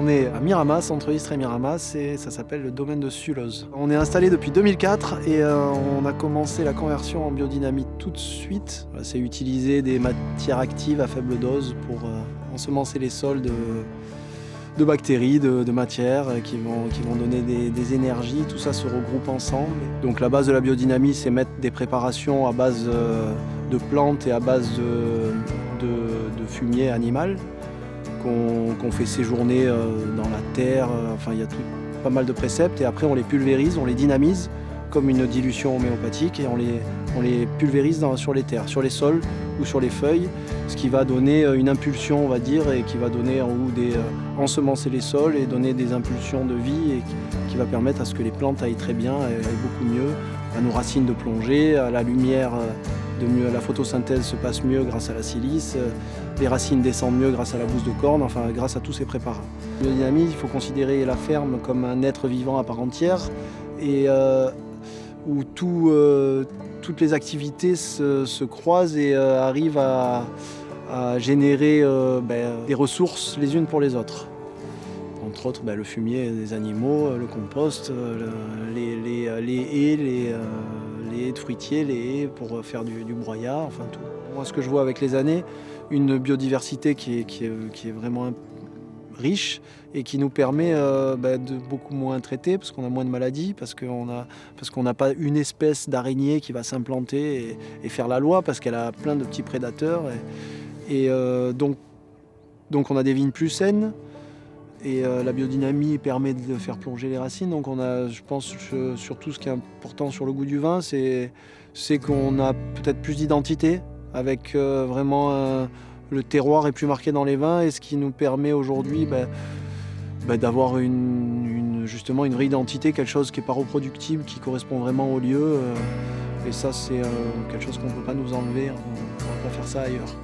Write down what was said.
On est à Miramas, entre Istres et Miramas, et ça s'appelle le domaine de Sulloz. On est installé depuis 2004 et on a commencé la conversion en biodynamie tout de suite. C'est utiliser des matières actives à faible dose pour ensemencer les sols de bactéries, de matières qui vont donner des énergies. Tout ça se regroupe ensemble. Donc la base de la biodynamie, c'est mettre des préparations à base de plantes et à base de fumier animal qu'on fait séjourner dans la terre. Enfin, il y a pas mal de préceptes et après on les pulvérise, on les dynamise comme une dilution homéopathique et on les pulvérise sur les terres, sur les sols ou sur les feuilles, ce qui va donner une impulsion, on va dire, et qui va donner ensemencer les sols et donner des impulsions de vie et qui va permettre à ce que les plantes aillent très bien, aillent beaucoup mieux, à nos racines de plonger, à la lumière de mieux, la photosynthèse se passe mieux grâce à la silice, les racines descendent mieux grâce à la bouse de corne, enfin grâce à tous ces préparats. La biodynamie, il faut considérer la ferme comme un être vivant à part entière et où toutes les activités se croisent et arrivent à générer des ressources les unes pour les autres. Entre autres, le fumier des animaux, le compost, les haies, les haies de fruitiers, les haies pour faire du broyat, enfin tout. Moi, ce que je vois avec les années, une biodiversité qui est vraiment riche et qui nous permet de beaucoup moins traiter parce qu'on a moins de maladies, parce qu'on n'a pas une espèce d'araignée qui va s'implanter et faire la loi parce qu'elle a plein de petits prédateurs. Donc on a des vignes plus saines et la biodynamie permet de faire plonger les racines. Donc je pense surtout ce qui est important sur le goût du vin, c'est qu'on a peut-être plus d'identité avec vraiment le terroir est plus marqué dans les vins et ce qui nous permet aujourd'hui d'avoir justement une vraie identité, quelque chose qui n'est pas reproductible, qui correspond vraiment au lieu. Et ça, c'est quelque chose qu'on ne peut pas nous enlever, on ne va pas faire ça ailleurs.